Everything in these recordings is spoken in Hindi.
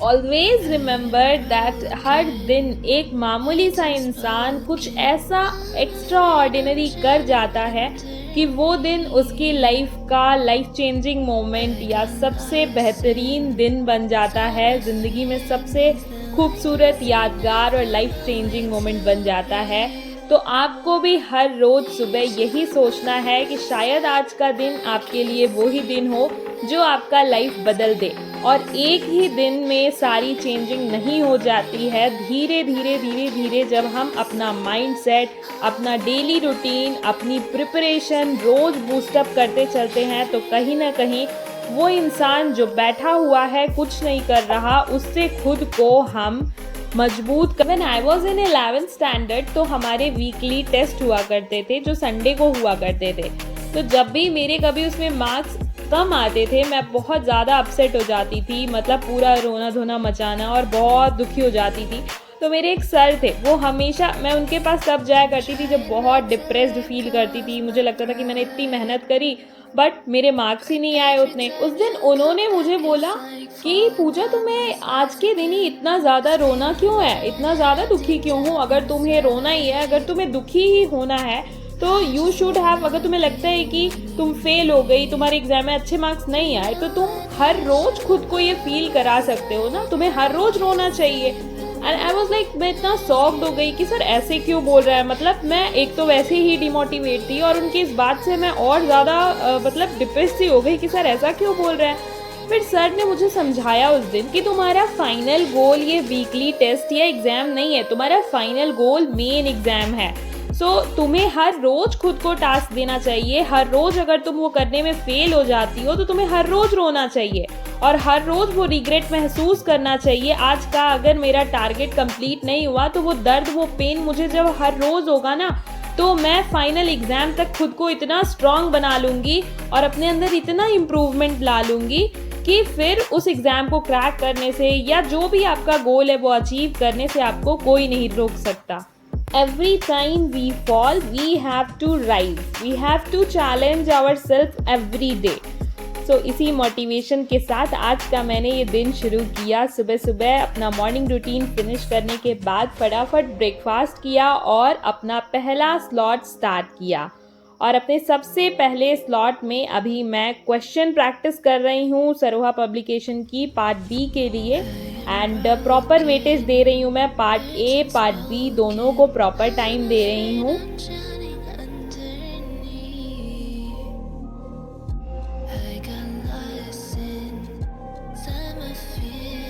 ऑलवेज रिमेंबर दैट हर दिन एक मामूली सा इंसान कुछ ऐसा एक्स्ट्रा ऑर्डिनरी कर जाता है कि वो दिन उसकी लाइफ का लाइफ चेंजिंग मोमेंट या सबसे बेहतरीन दिन बन जाता है, ज़िंदगी में सबसे खूबसूरत यादगार और लाइफ चेंजिंग मोमेंट बन जाता है। तो आपको भी हर रोज़ सुबह यही सोचना है कि शायद आज का दिन आपके लिए वो ही दिन हो जो आपका लाइफ बदल दे। और एक ही दिन में सारी चेंजिंग नहीं हो जाती है, धीरे धीरे धीरे धीरे जब हम अपना माइंडसेट, अपना डेली रूटीन, अपनी प्रिपरेशन रोज़ बूस्टअप करते चलते हैं तो कहीं ना कहीं वो इंसान जो बैठा हुआ है कुछ नहीं कर रहा, उससे खुद को हम मजबूत। When I was in 11th standard तो हमारे वीकली टेस्ट हुआ करते थे जो संडे को हुआ करते थे। तो जब भी मेरे कभी उसमें मार्क्स कम आते थे मैं बहुत ज़्यादा अपसेट हो जाती थी, मतलब पूरा रोना धोना मचाना और बहुत दुखी हो जाती थी। तो मेरे एक सर थे, वो हमेशा, मैं उनके पास तब जाया करती थी जब बहुत डिप्रेस्ड फील करती थी, मुझे लगता था कि मैंने इतनी मेहनत करी बट मेरे मार्क्स ही नहीं आए उतने। उस दिन उन्होंने मुझे बोला कि पूजा तुम्हें आज के दिन ही इतना ज़्यादा रोना क्यों है, इतना ज़्यादा दुखी क्यों हो? अगर तुम्हें रोना ही है, अगर तुम्हें दुखी ही होना है तो यू शुड हैव, अगर तुम्हें लगता है कि तुम फेल हो गई, तुम्हारे एग्जाम में अच्छे मार्क्स नहीं आए, तो तुम हर रोज खुद को ये फील करा सकते हो ना, तुम्हें हर रोज रोना चाहिए। एंड आई वॉज लाइक, मैं इतना शॉक्ड हो गई कि सर ऐसे क्यों बोल रहा है। मतलब मैं एक तो वैसे ही डिमोटिवेट थी और उनकी इस बात से मैं और ज़्यादा मतलब डिप्रेस सी हो गई कि सर ऐसा क्यों बोल रहे हैं। फिर सर ने मुझे समझाया उस दिन कि तुम्हारा फाइनल गोल ये वीकली टेस्ट या एग्ज़ाम नहीं है, तुम्हारा फाइनल गोल मेन एग्ज़ाम है। तुम्हें हर रोज खुद को टास्क देना चाहिए। हर रोज अगर तुम वो करने में फेल हो जाती हो तो तुम्हें हर रोज रोना चाहिए और हर रोज वो रिग्रेट महसूस करना चाहिए। आज का अगर मेरा टारगेट कंप्लीट नहीं हुआ तो वो दर्द, वो पेन मुझे जब हर रोज होगा ना, तो मैं फाइनल एग्जाम तक खुद को इतना स्ट्रांग बना लूंगी और अपने अंदर इतना इम्प्रूवमेंट ला लूंगी कि फिर उस एग्जाम को क्रैक करने से या जो भी आपका गोल है वो अचीव करने से आपको कोई नहीं रोक सकता। Every time we fall, we have to rise. We have to challenge ourselves every day. So इसी मोटिवेशन के साथ आज का मैंने ये दिन शुरू किया। सुबह सुबह अपना मॉर्निंग रूटीन फिनिश करने के बाद फटाफट ब्रेकफास्ट किया और अपना पहला स्लॉट स्टार्ट किया। और अपने सबसे पहले स्लॉट में अभी मैं क्वेश्चन प्रैक्टिस कर रही हूँ सरोहा पब्लिकेशन की पार्ट बी के लिए। एंड प्रॉपर वेटेज दे रही हूँ मैं, पार्ट ए पार्ट बी दोनों को प्रॉपर टाइम दे रही हूँ।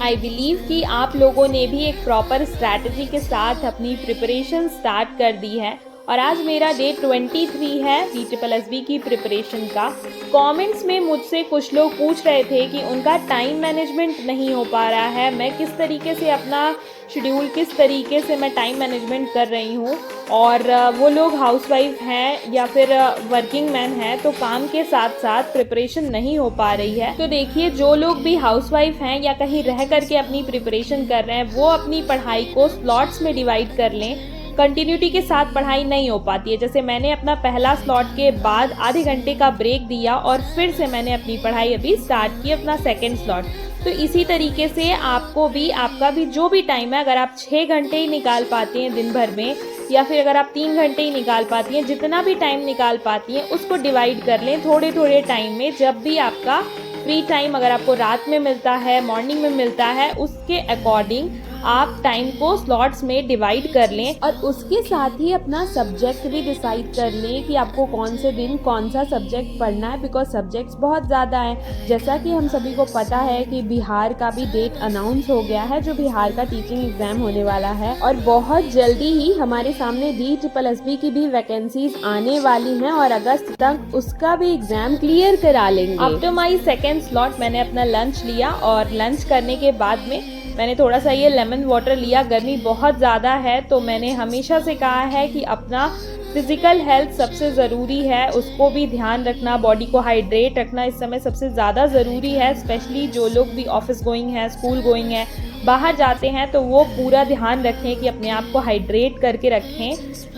आई बिलीव कि आप लोगों ने भी एक प्रॉपर स्ट्रैटेजी के साथ अपनी प्रिपरेशन स्टार्ट कर दी है। और आज मेरा डे 23 है BSSB की प्रिपरेशन का। कमेंट्स में मुझसे कुछ लोग पूछ रहे थे कि उनका टाइम मैनेजमेंट नहीं हो पा रहा है, मैं किस तरीके से अपना शेड्यूल, किस तरीके से मैं टाइम मैनेजमेंट कर रही हूँ। और वो लोग हाउसवाइफ हैं या फिर वर्किंग मैन हैं तो काम के साथ साथ प्रिपरेशन नहीं हो पा रही है। तो देखिए, जो लोग भी हाउसवाइफ हैं या कहीं रह करके अपनी प्रिपरेशन कर रहे हैं वो अपनी पढ़ाई को स्लॉट्स में डिवाइड कर लें। कंटिन्यूटी के साथ पढ़ाई नहीं हो पाती है। जैसे मैंने अपना पहला स्लॉट के बाद आधे घंटे का ब्रेक दिया और फिर से मैंने अपनी पढ़ाई अभी स्टार्ट की, अपना सेकंड स्लॉट। तो इसी तरीके से आपको भी, आपका भी जो भी टाइम है, अगर आप 6 घंटे ही निकाल पाती हैं दिन भर में या फिर अगर आप 3 घंटे ही निकाल पाती हैं, जितना भी टाइम निकाल पाती हैं उसको डिवाइड कर लें थोड़े थोड़े टाइम में। जब भी आपका फ्री टाइम, अगर आपको रात में मिलता है, मॉर्निंग में मिलता है, उसके अकॉर्डिंग आप टाइम को स्लॉट्स में डिवाइड कर लें। और उसके साथ ही अपना सब्जेक्ट भी डिसाइड कर लें कि आपको कौन से दिन कौन सा सब्जेक्ट पढ़ना है, बिकॉज सब्जेक्ट्स बहुत ज़्यादा हैं। जैसा कि हम सभी को पता है कि बिहार का भी डेट अनाउंस हो गया है, जो बिहार का टीचिंग एग्जाम होने वाला है और बहुत जल्दी ही हमारे सामने BSSB की भी वैकेंसीज आने वाली हैं और अगस्त तक उसका भी एग्जाम क्लियर करा लेंगे। आफ्टर माई सेकेंड स्लॉट मैंने अपना लंच लिया और लंच करने के बाद में मैंने थोड़ा सा ये लेमन वाटर लिया। गर्मी बहुत ज़्यादा है तो मैंने हमेशा से कहा है कि अपना फिजिकल हेल्थ सबसे ज़रूरी है, उसको भी ध्यान रखना, बॉडी को हाइड्रेट रखना इस समय सबसे ज़्यादा ज़रूरी है। स्पेशली जो लोग भी ऑफिस गोइंग हैं, स्कूल गोइंग हैं, बाहर जाते हैं तो वो पूरा ध्यान रखें कि अपने आप को हाइड्रेट करके रखें।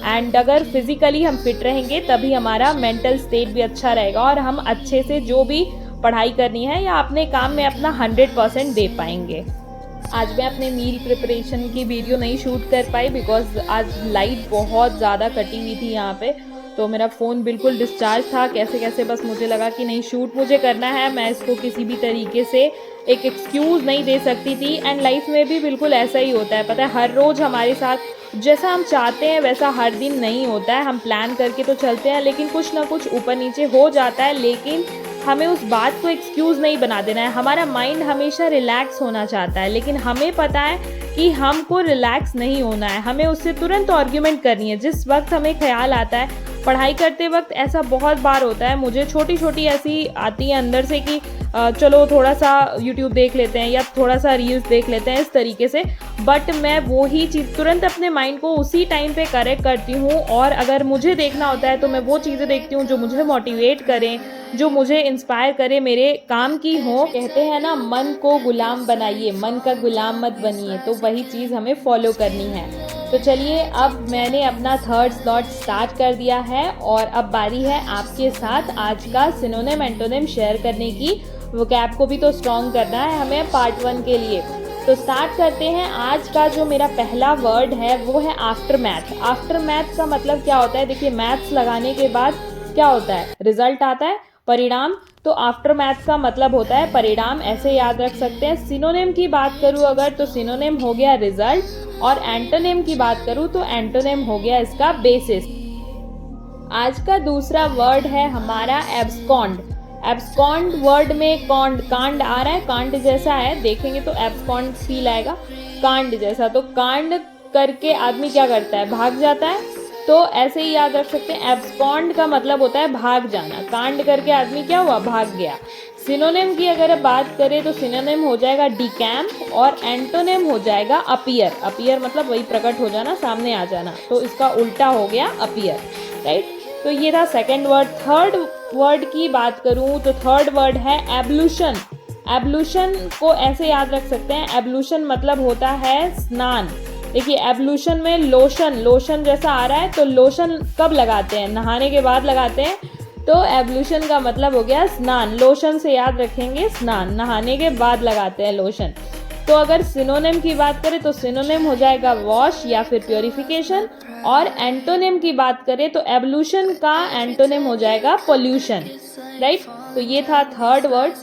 एंड अगर फिज़िकली हम फिट रहेंगे तभी हमारा मेंटल स्टेट भी अच्छा रहेगा और हम अच्छे से जो भी पढ़ाई करनी है या अपने काम में अपना 100% दे पाएंगे। आज मैं अपने मील प्रिपरेशन की वीडियो नहीं शूट कर पाई बिकॉज आज लाइट बहुत ज़्यादा कटी हुई थी यहाँ पे, तो मेरा फ़ोन बिल्कुल डिस्चार्ज था। कैसे कैसे बस मुझे लगा कि नहीं, शूट मुझे करना है, मैं इसको किसी भी तरीके से एक एक्सक्यूज़ नहीं दे सकती थी। एंड लाइफ में भी बिल्कुल ऐसा ही होता है, पता है, हर रोज़ हमारे साथ जैसा हम चाहते हैं वैसा हर दिन नहीं होता है। हम प्लान करके तो चलते हैं लेकिन कुछ ना कुछ ऊपर नीचे हो जाता है, लेकिन हमें उस बात को एक्सक्यूज़ नहीं बना देना है। हमारा माइंड हमेशा रिलैक्स होना चाहता है, लेकिन हमें पता है कि हमको रिलैक्स नहीं होना है, हमें उससे तुरंत आर्ग्यूमेंट करनी है। जिस वक्त हमें ख्याल आता है, पढ़ाई करते वक्त ऐसा बहुत बार होता है, मुझे छोटी छोटी ऐसी आती है अंदर से कि चलो थोड़ा सा यूट्यूब देख लेते हैं या थोड़ा सा रील्स देख लेते हैं, इस तरीके से। बट मैं वो ही चीज़ तुरंत अपने माइंड को उसी टाइम पे करेक्ट करती हूँ, और अगर मुझे देखना होता है तो मैं वो चीज़ें देखती हूँ जो मुझे मोटिवेट करें, जो मुझे इंस्पायर करे, मेरे काम की हो। कहते हैं ना, मन को गुलाम बनाइए, मन का गुलाम मत बनिए, तो वही चीज़ हमें फॉलो करनी है। तो चलिए, अब मैंने अपना थर्ड स्लॉट स्टार्ट कर दिया है और अब बारी है आपके साथ आज का सिनोनिम एंटोनिम शेयर करने की। वोकैब को भी तो स्ट्रॉन्ग करना है हमें पार्ट 1 के लिए। तो स्टार्ट करते हैं। आज का जो मेरा पहला वर्ड है वो है आफ्टर मैथ। आफ्टर मैथ का मतलब क्या होता है? देखिए, मैथ्स लगाने के बाद क्या होता है? रिजल्ट आता है, परिणाम। तो आफ्टर मैथ का मतलब होता है परिणाम, ऐसे याद रख सकते हैं। सिनोनिम की बात करूँ अगर, तो सिनोनिम हो गया रिजल्ट, और एंटोनिम की बात करूँ तो एंटोनिम हो गया इसका बेसिस। आज का दूसरा वर्ड है हमारा एब्सकॉन्ड। एब्सकॉन्ड वर्ड में कॉन्ड, कांड आ रहा है, कांड जैसा है, देखेंगे तो एब्सकॉन्ड फील आएगा, कांड जैसा। तो कांड करके आदमी क्या करता है? भाग जाता है। तो ऐसे ही याद रख सकते हैं, एब्सकॉन्ड का मतलब होता है भाग जाना, कांड करके आदमी क्या हुआ? भाग गया। सिनोनिम की अगर बात करें तो सिनोनिम हो जाएगा डिकैम्प, और एंटोनिम हो जाएगा अपीयर। अपीयर मतलब वही प्रकट हो जाना, सामने आ जाना, तो इसका उल्टा हो गया अपीयर, राइट। तो ये था सेकंड वर्ड। थर्ड वर्ड की बात करूँ तो थर्ड वर्ड है एब्लूशन। एब्लूशन को ऐसे याद रख सकते हैं, एब्लूशन मतलब होता है स्नान। देखिए, एब्लूशन में लोशन, लोशन जैसा आ रहा है, तो लोशन कब लगाते हैं? नहाने के बाद लगाते हैं। तो एब्लूशन का मतलब हो गया स्नान। लोशन से याद रखेंगे स्नान, नहाने के बाद लगाते हैं लोशन। तो अगर सिनोनिम की बात करें तो सिनोनिम हो जाएगा वॉश या फिर प्योरिफिकेशन, और एंटोनिम की बात करें तो एब्लूशन का एंटोनिम हो जाएगा पोल्यूशन, राइट। तो ये था थर्ड वर्ड।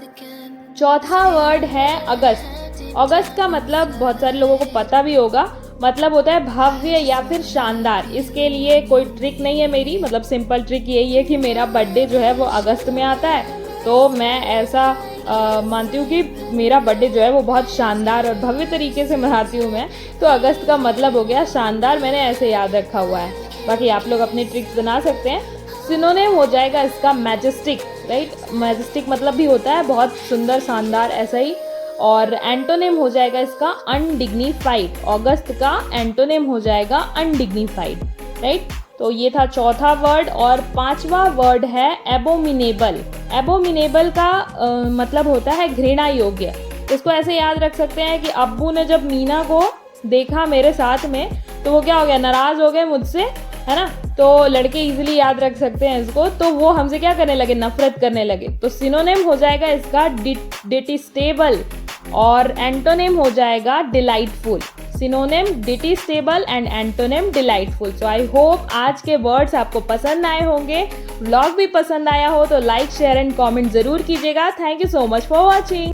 चौथा वर्ड है अगस्त। अगस्त का मतलब बहुत सारे लोगों को पता भी होगा, मतलब होता है भव्य या फिर शानदार। इसके लिए कोई ट्रिक नहीं है मेरी, मतलब सिंपल ट्रिक यही है कि मेरा बर्थडे जो है वो अगस्त में आता है, तो मैं ऐसा मानती हूँ कि मेरा बर्थडे जो है वो बहुत शानदार और भव्य तरीके से मनाती हूँ मैं। तो अगस्त का मतलब हो गया शानदार, मैंने ऐसे याद रखा हुआ है। बाकी आप लोग अपने ट्रिक्स बना सकते हैं। सिनोनिम हो जाएगा इसका मैजेस्टिक, राइट। मैजेस्टिक मतलब भी होता है बहुत सुंदर, शानदार, ऐसा ही। और एंटोनिम हो जाएगा इसका अनडिग्निफाइड। अगस्त का एंटोनिम हो जाएगा अनडिग्निफाइड, राइट। तो ये था चौथा वर्ड। और पांचवा वर्ड है एबोमिनेबल। एबोमिनेबल का मतलब होता है घृणा योग्य। इसको ऐसे याद रख सकते हैं कि अब्बू ने जब मीना को देखा मेरे साथ में, तो वो क्या हो गया? नाराज हो गए मुझसे, है ना। तो लड़के इजीली याद रख सकते हैं इसको, तो वो हमसे क्या करने लगे? नफरत करने लगे। तो सिनोनिम हो जाएगा इसका डिटेस्टेबल, और एंटोनिम हो जाएगा delightful. Synonym detestable and antonym delightful. So I hope आज के वर्ड्स आपको पसंद आए होंगे। व्लॉग भी पसंद आया हो तो लाइक, शेयर एंड कमेंट जरूर कीजिएगा। Thank you so much for watching.